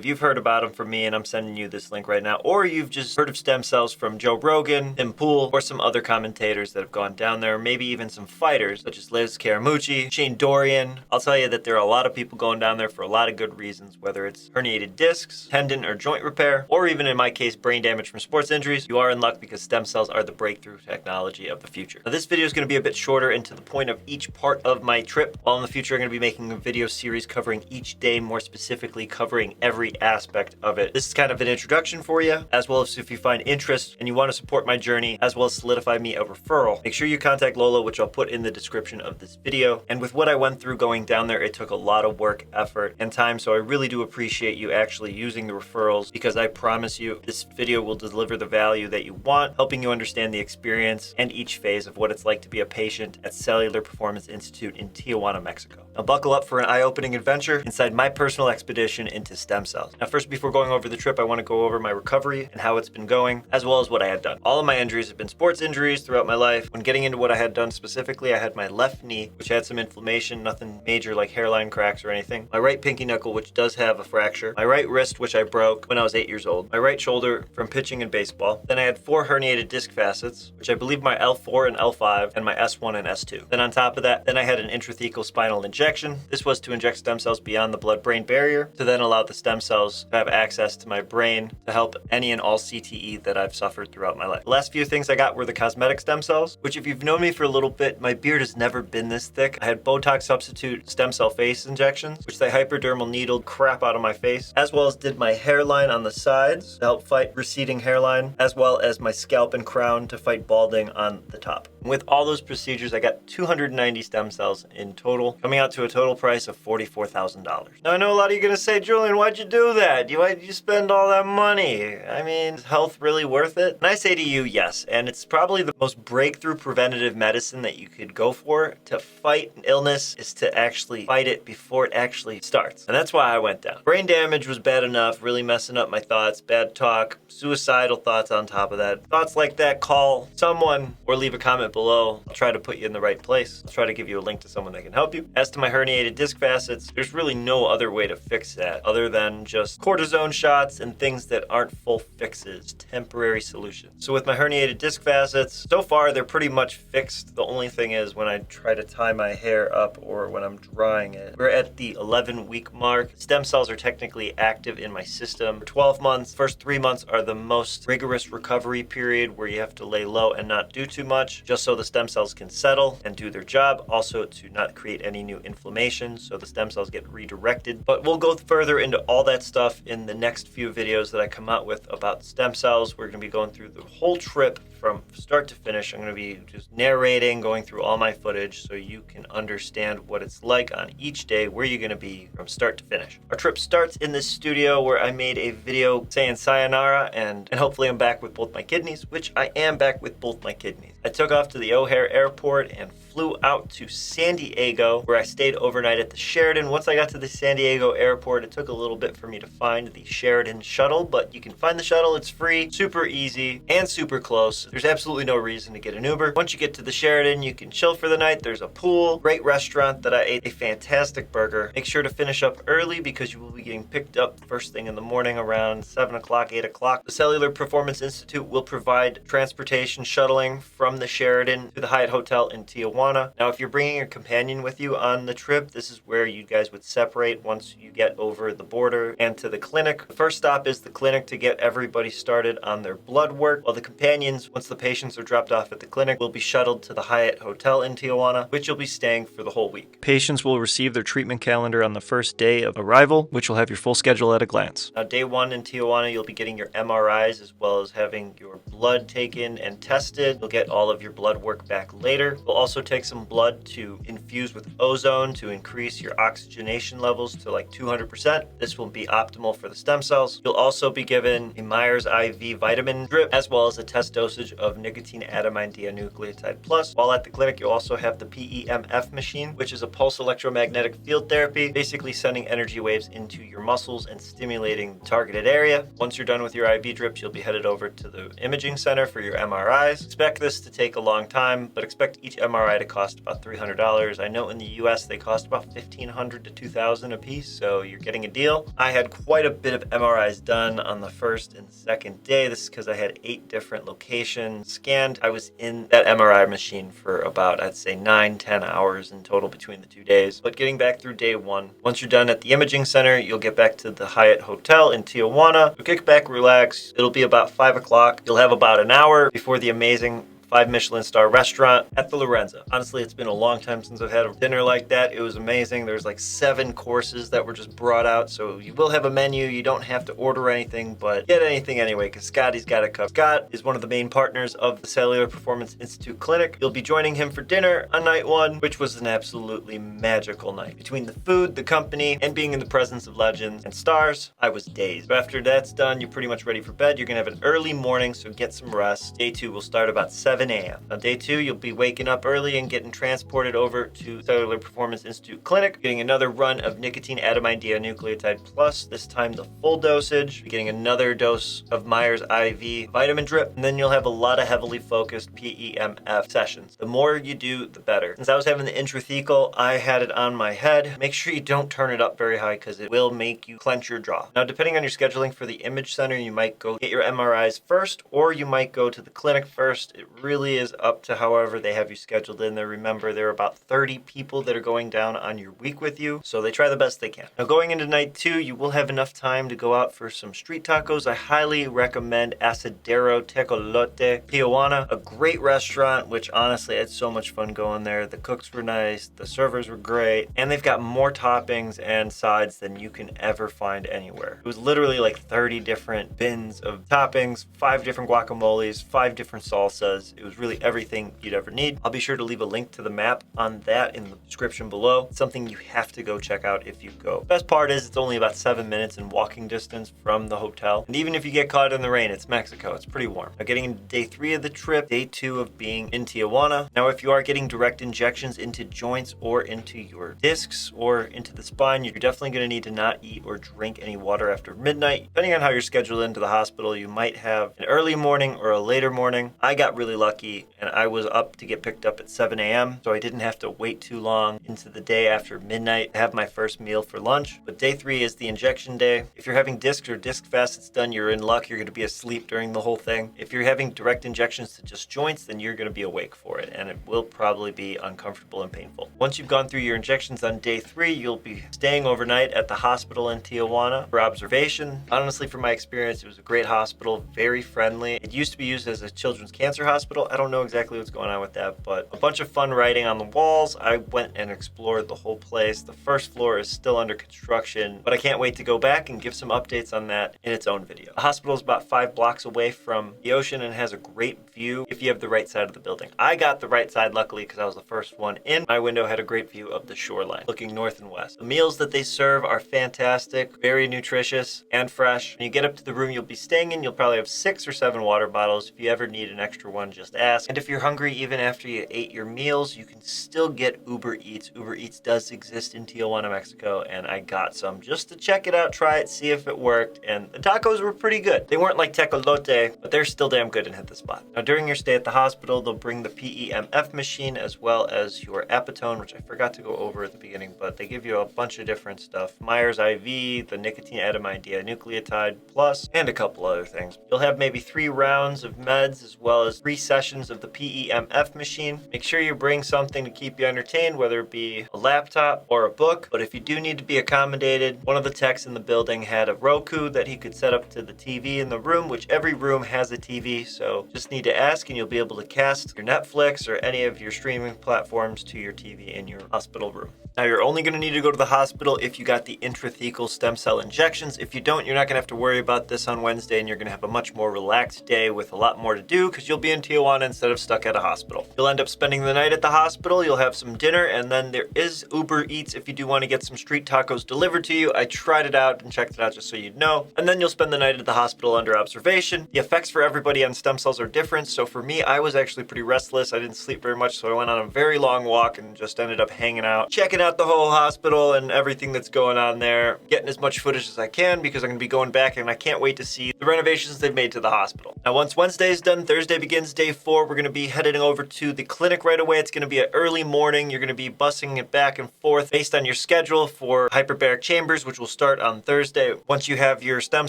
If you've heard about them from me, and I'm sending you this link right now, or you've just heard of stem cells from Joe Rogan, Tim Pool, or some other commentators that have gone down there, maybe even some fighters such as Liz Carmouche, Shane Dorian, I'll tell you that there are a lot of people going down there for a lot of good reasons, whether it's herniated discs, tendon or joint repair, or even in my case, brain damage from sports injuries. You are in luck because stem cells are the breakthrough technology of the future. Now, this video is going to be a bit shorter and to the point of each part of my trip, while in the future I'm going to be making a video series covering each day, more specifically covering every aspect of it. This is kind of an introduction for you, as well as if you find interest and you want to support my journey, as well as solidify me a referral, make sure you contact Lola, which I'll put in the description of this video. And with what I went through going down there, it took a lot of work, effort, and time, so I really do appreciate you actually using the referrals, because I promise you this video will deliver the value that you want, helping you understand the experience and each phase of what it's like to be a patient at Cellular Performance Institute in Tijuana, Mexico. Now buckle up for an eye-opening adventure inside my personal expedition into stem cells. Now first, before going over the trip, I want to go over my recovery and how it's been going, as well as what I had done. All of my injuries have been sports injuries throughout my life. When getting into what I had done specifically, I had my left knee, which had some inflammation, nothing major like hairline cracks or anything. My right pinky knuckle, which does have a fracture. My right wrist, which I broke when I was 8 years old. My right shoulder from pitching in baseball. Then I had 4 herniated disc facets, which I believe my L4 and L5, and my S1 and S2. Then on top of that, then I had an intrathecal spinal injection. This was to inject stem cells beyond the blood-brain barrier to then allow the stem cells to have access to my brain to help any and all CTE that I've suffered throughout my life. The last few things I got were the cosmetic stem cells, which if you've known me for a little bit, my beard has never been this thick. I had Botox substitute stem cell face injections, which they hypodermal needled crap out of my face, as well as did my hairline on the sides to help fight receding hairline, as well as my scalp and crown to fight balding on the top. And with all those procedures, I got 290 stem cells in total, coming out to a total price of $44,000. Now I know a lot of you are gonna say, Julian, why'd you do that? Why'd you spend all that money? I mean, is health really worth it? And I say to you, yes. And it's probably the most breakthrough preventative medicine that you could go for to fight an illness, is to actually fight it before it actually starts. And that's why I went down. Brain damage was bad enough, really messing up my thoughts, bad talk, suicidal thoughts on top of that. Thoughts like that, call someone or leave a comment below. I'll try to put you in the right place. I'll try to give you a link to someone that can help you. As to my herniated disc facets, there's really no other way to fix that other than just cortisone shots and things that aren't full fixes, temporary solutions. So with my herniated disc facets, so far they're pretty much fixed. The only thing is when I try to tie my hair up or when I'm drying it. We're at the 11-week mark. Stem cells are technically active in my system for 12 months. First 3 months are the most rigorous recovery period, where you have to lay low and not do too much, just so the stem cells can settle and do their job. Also to not create any new inflammation, so the stem cells get redirected. But we'll go further into all that stuff in the next few videos that I come out with about stem cells. We're going to be going through the whole trip from start to finish. I'm going to be just narrating, going through all my footage so you can understand what it's like on each day, where you're going to be from start to finish. Our trip starts in this studio where I made a video saying sayonara, and hopefully I'm back with both my kidneys, which I am back with both my kidneys. I took off to the O'Hare Airport and flew out to San Diego, where I stayed overnight at the Sheraton. Once I got to the San Diego airport, it took a little bit for me to find the Sheraton shuttle, but you can find the shuttle. It's free, super easy, and super close. There's absolutely no reason to get an Uber. Once you get to the Sheraton, you can chill for the night. There's a pool, great restaurant that I ate a fantastic burger. Make sure to finish up early because you will be getting picked up first thing in the morning around 7 o'clock, 8 o'clock. The Cellular Performance Institute will provide transportation shuttling from the Sheraton to the Hyatt Hotel in Tijuana. Now, if you're bringing a companion with you on the trip, this is where you guys would separate once you get over the border and to the clinic. The first stop is the clinic to get everybody started on their blood work, while the companions, once the patients are dropped off at the clinic, will be shuttled to the Hyatt Hotel in Tijuana, which you'll be staying for the whole week. Patients will receive their treatment calendar on the first day of arrival, which will have your full schedule at a glance. Now, day 1 in Tijuana, you'll be getting your MRIs as well as having your blood taken and tested. You'll get all of your blood work back later. We'll also take some blood to infuse with ozone to increase your oxygenation levels to like 200%. This will be optimal for the stem cells. You'll also be given a Myers IV vitamin drip, as well as a test dosage of nicotine adenine dinucleotide plus. While at the clinic, you'll also have the PEMF machine, which is a pulse electromagnetic field therapy, basically sending energy waves into your muscles and stimulating the targeted area. Once you're done with your IV drips, you'll be headed over to the imaging center for your MRIs. Expect this to take a long time, but expect each MRI to they cost about $300. I know in the US they cost about $1,500 to $2,000 a piece, so you're getting a deal. I had quite a bit of MRIs done on the first and second day. This is because I had 8 different locations scanned. I was in that MRI machine for about, I'd say 9-10 hours in total between the 2 days. But getting back through day 1, once you're done at the imaging center, you'll get back to the Hyatt hotel in Tijuana. You'll kick back, relax. It'll be about 5 o'clock. You'll have about an hour before the amazing 5 Michelin star restaurant at the Lorenzo. Honestly, it's been a long time since I've had a dinner like that. It was amazing. There's like 7 courses that were just brought out, so you will have a menu. You don't have to order anything, but get anything anyway, because Scotty's got it covered. Scott is one of the main partners of the Cellular Performance Institute Clinic. You'll be joining him for dinner on night 1, which was an absolutely magical night. Between the food, the company, and being in the presence of legends and stars, I was dazed. But after that's done, you're pretty much ready for bed. You're gonna have an early morning, so get some rest. Day 2 will start about 7 a.m. On day 2, you'll be waking up early and getting transported over to Cellular Performance Institute Clinic, getting another run of nicotine adenine dinucleotide plus, this time the full dosage, getting another dose of Myers IV vitamin drip, and then you'll have a lot of heavily focused PEMF sessions. The more you do, the better. Since I was having the intrathecal, I had it on my head. Make sure you don't turn it up very high because it will make you clench your jaw. Now, depending on your scheduling for the image center, you might go get your MRIs first, or you might go to the clinic first. It really is up to however they have you scheduled in there. Remember, there are about 30 people that are going down on your week with you, so they try the best they can. Now, going into night 2, you will have enough time to go out for some street tacos. I highly recommend Asadero Tecolote, Tijuana, a great restaurant, which honestly, I had so much fun going there. The cooks were nice, the servers were great, and they've got more toppings and sides than you can ever find anywhere. It was literally like 30 different bins of toppings, 5 different guacamoles, 5 different salsas. It was really everything you'd ever need. I'll be sure to leave a link to the map on that in the description below. It's something you have to go check out if you go. Best part is it's only about 7 minutes in walking distance from the hotel. And even if you get caught in the rain, it's Mexico. It's pretty warm. Now, getting into day 3 of the trip, day 2 of being in Tijuana. Now, if you are getting direct injections into joints or into your discs or into the spine, you're definitely going to need to not eat or drink any water after midnight. Depending on how you're scheduled into the hospital, you might have an early morning or a later morning. I got really lucky and I was up to get picked up at 7 a.m. so I didn't have to wait too long into the day after midnight to have my first meal for lunch. But day 3 is the injection day. If you're having discs or disc facets done, you're in luck. You're going to be asleep during the whole thing. If you're having direct injections to just joints, then you're going to be awake for it, and it will probably be uncomfortable and painful. Once you've gone through your injections on day 3, you'll be staying overnight at the hospital in Tijuana for observation. Honestly, from my experience, it was a great hospital, very friendly. It used to be used as a children's cancer hospital. I don't know exactly what's going on with that, but a bunch of fun writing on the walls. I went and explored the whole place. The first floor is still under construction, but I can't wait to go back and give some updates on that in its own video. The hospital is about 5 blocks away from the ocean and has a great view if you have the right side of the building. I got the right side, luckily, because I was the first one in. My window had a great view of the shoreline, looking north and west. The meals that they serve are fantastic, very nutritious and fresh. When you get up to the room you'll be staying in, you'll probably have 6 or 7 water bottles. If you ever need an extra one, just ask. And if you're hungry, even after you ate your meals, you can still get UberEats. UberEats does exist in Tijuana, Mexico, and I got some just to check it out, try it, see if it worked, and the tacos were pretty good. They weren't like Tecolote, but they're still damn good and hit the spot. Now, during your stay at the hospital, they'll bring the PEMF machine as well as your Apatone, which I forgot to go over at the beginning, but they give you a bunch of different stuff. Myers IV, the nicotine adenine dinucleotide plus, and a couple other things. You'll have maybe 3 rounds of meds as well as 3 sessions of the PEMF machine. Make sure you bring something to keep you entertained, whether it be a laptop or a book, but if you do need to be accommodated, one of the techs in the building had a Roku that he could set up to the TV in the room, which every room has a TV, so just need to ask and you'll be able to cast your Netflix or any of your streaming platforms to your TV in your hospital room. Now, you're only going to need to go to the hospital if you got the intrathecal stem cell injections. If you don't, you're not going to have to worry about this on Wednesday, and you're going to have a much more relaxed day with a lot more to do because you'll be in Tijuana instead of stuck at a hospital. You'll end up spending the night at the hospital. You'll have some dinner, and then there is UberEats if you do want to get some street tacos delivered to you. I tried it out and checked it out just so you'd know. And then you'll spend the night at the hospital under observation. The effects for everybody on stem cells are different. So for me, I was actually pretty restless. I didn't sleep very much, so I went on a very long walk and just ended up hanging out, checking out the whole hospital and everything that's going on there, getting as much footage as I can because I'm going to be going back and I can't wait to see the renovations they've made to the hospital. Now, once Wednesday is done, Thursday begins day 4. We're going to be heading over to the clinic right away. It's going to be an early morning. You're going to be bussing it back and forth based on your schedule for hyperbaric chambers, which will start on Thursday once you have your stem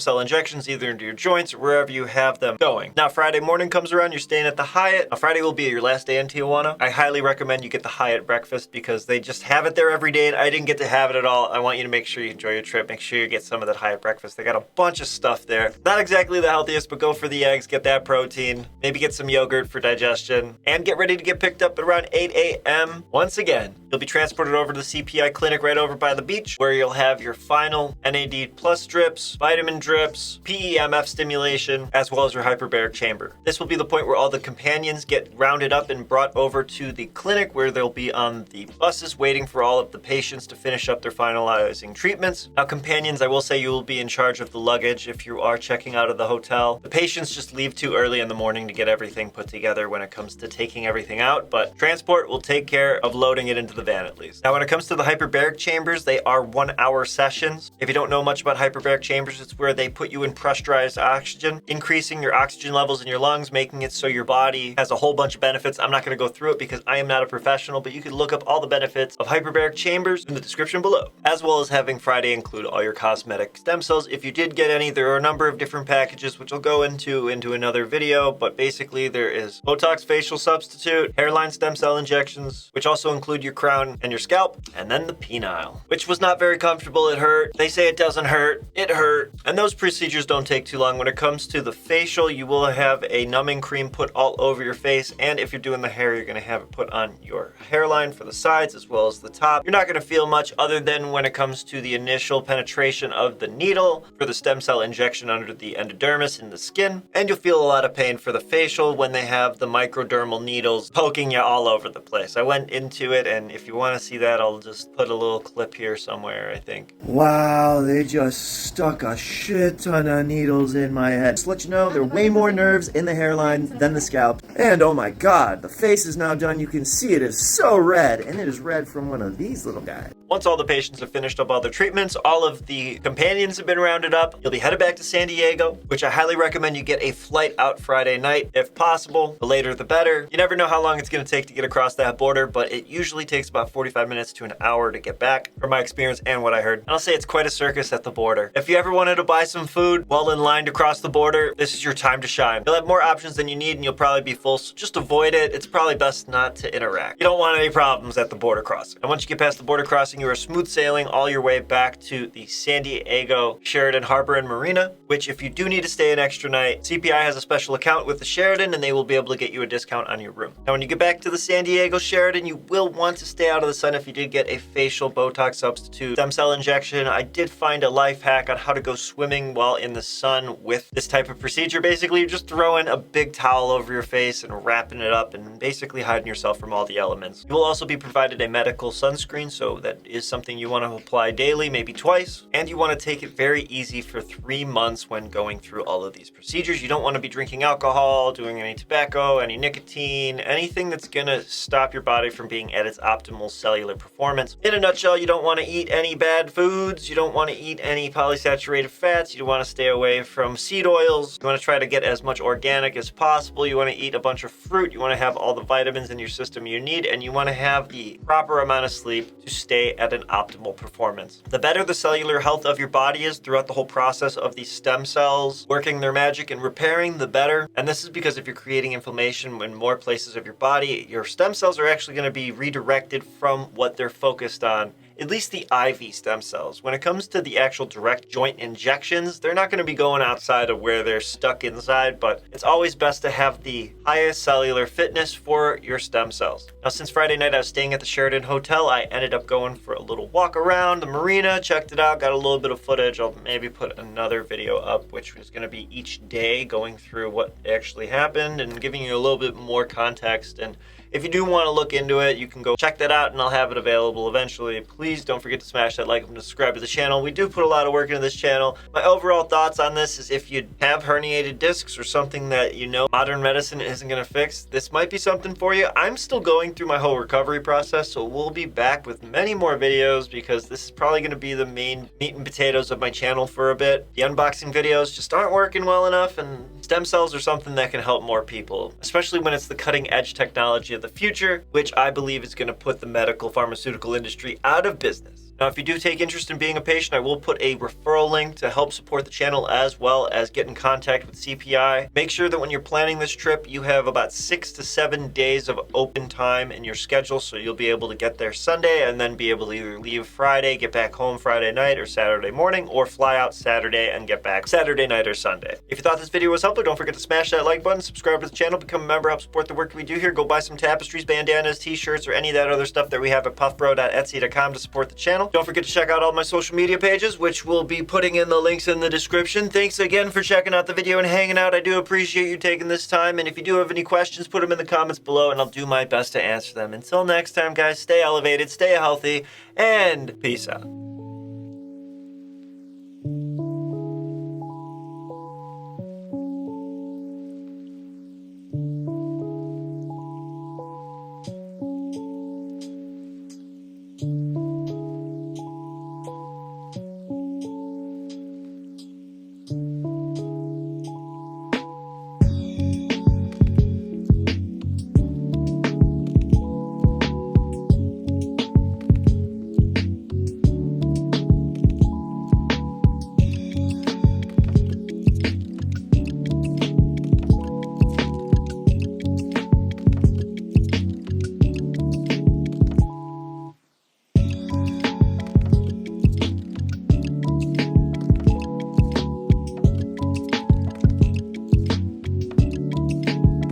cell injections either into your joints or wherever you have them going. Now, Friday morning comes around, you're staying at the Hyatt. Now, Friday will be your last day in Tijuana. I highly recommend you get the Hyatt breakfast because they just have it there every day and I didn't get to have it at all. I want you to make sure you enjoy your trip. Make sure you get some of that Hyatt breakfast. They got a bunch of stuff there. Not exactly the healthiest, but go for the eggs, get that protein, maybe get some yogurt for digestion, and get ready to get picked up at around 8 a.m. Once again, you'll be transported over to the CPI clinic right over by the beach where you'll have your final NAD+ drips, vitamin drips, PEMF stimulation, as well as your hyperbaric chamber. This will be the point where all the companions get rounded up and brought over to the clinic where they'll be on the buses waiting for all of the patients to finish up their finalizing treatments. Now, companions, I will say you will be in charge of the luggage if you are checking out of the hotel. The patients just leave too early in the morning to get everything put together when it comes to taking everything out, but transport will take care of loading it into the van at least. Now, when it comes to the hyperbaric chambers, they are 1-hour sessions. If you don't know much about hyperbaric chambers, it's where they put you in pressurized oxygen, increasing your oxygen levels in your lungs, making it so your body has a whole bunch of benefits. I'm not going to go through it because I am not a professional, but you can look up all the benefits of hyperbaric chambers in the description below, as well as having Friday include all your cosmetic stem cells. If you did get any, there are a number of different packages, which I'll go into another video, but basically there is Botox facial substitute, hairline stem cell injections, which also include your crown and your scalp, and then the penile, which was not very comfortable. It hurt. They say it doesn't hurt. It hurt. And those procedures don't take too long. When it comes to the facial, you will have a numbing cream put all over your face, and if you're doing the hair, you're going to have it put on your hairline for the sides as well as the top. You're not going to feel much other than when it comes to the initial penetration of the needle for the stem cell injection under the endodermis in the skin, and you'll feel a lot of pain for the facial when they have the microdermal needles poking you all over the place. I went into it, and if you want to see that, I'll just put a little clip here somewhere, I think. Wow, they just stuck a shit ton of needles in my head. Just to let you know, there are way more nerves in the hairline than the scalp. And oh my god, the face is now done. You can see it is so red, and it is red from one of these little guys. Once all the patients have finished up all their treatments, all of the companions have been rounded up, you'll be headed back to San Diego, which I highly recommend you get a flight out Friday night, if possible. The later the better. You never know how long it's going to take to get across that border, but it usually takes about 45 minutes to an hour to get back, from my experience and what I heard. And I'll say it's quite a circus at the border. If you ever wanted to buy some food while in line to cross the border, this is your time to shine. You'll have more options than you need and you'll probably be full, so just avoid it. It's probably best not to interact. You don't want any problems at the border crossing. And once you get past the border crossing, you are smooth sailing all your way back to the San Diego Sheraton Harbor and Marina, which if you do need to stay an extra night, CPI has a special account with the Sheraton and they will be able to get you a discount on your room. Now, when you get back to the San Diego Sheraton, you will want to stay out of the sun if you did get a facial Botox substitute stem cell injection. I did find a life hack on how to go swimming while in the sun with this type of procedure. Basically, you're just throwing a big towel over your face and wrapping it up and basically hiding yourself from all the elements. You will also be provided a medical sunscreen, so that is something you want to apply daily, maybe twice, and you want to take it very easy for 3 months when going through all of these procedures. You don't want to be drinking alcohol, doing any tobacco, any nicotine, anything that's going to stop your body from being at its optimal cellular performance. In a nutshell, you don't want to eat any bad foods, you don't want to eat any polysaturated fats, you want to stay away from seed oils, you want to try to get as much organic as possible, you want to eat a bunch of fruit, you want to have all the vitamins in your system you need, and you want to have the proper amount of sleep to stay at an optimal performance. The better the cellular health of your body is throughout the whole process of these stem cells working their magic and repairing, the better. And this is because if you're creating inflammation in more places of your body, your stem cells are actually going to be redirected from what they're focused on. At least the IV stem cells. When it comes to the actual direct joint injections, they're not going to be going outside of where they're stuck inside, but it's always best to have the highest cellular fitness for your stem cells. Now, since Friday night I was staying at the Sheraton Hotel, I ended up going for a little walk around the marina, checked it out, got a little bit of footage. I'll maybe put another video up, which is going to be each day going through what actually happened and giving you a little bit more context. And If you do want to look into it, you can go check that out and I'll have it available eventually. Please don't forget to smash that like and subscribe to the channel. We do put a lot of work into this channel. My overall thoughts on this is if you have herniated discs or something that you know modern medicine isn't going to fix, this might be something for you. I'm still going through my whole recovery process, so we'll be back with many more videos because this is probably going to be the main meat and potatoes of my channel for a bit. The unboxing videos just aren't working well enough, and stem cells are something that can help more people, especially when it's the cutting edge technology of the future, which I believe is going to put the medical pharmaceutical industry out of business. Now, if you do take interest in being a patient, I will put a referral link to help support the channel as well as get in contact with CPI. Make sure that when you're planning this trip, you have about 6 to 7 days of open time in your schedule, so you'll be able to get there Sunday and then be able to either leave Friday, get back home Friday night or Saturday morning, or fly out Saturday and get back Saturday night or Sunday. If you thought this video was helpful, don't forget to smash that like button, subscribe to the channel, become a member, help support the work we do here. Go buy some tapestries, bandanas, t-shirts, or any of that other stuff that we have at puffbro.etsy.com to support the channel. Don't forget to check out all my social media pages, which we'll be putting in the links in the description. Thanks again for checking out the video and hanging out. I do appreciate you taking this time, and if you do have any questions, put them in the comments below and I'll do my best to answer them. Until next time, guys, stay elevated, stay healthy, and peace out.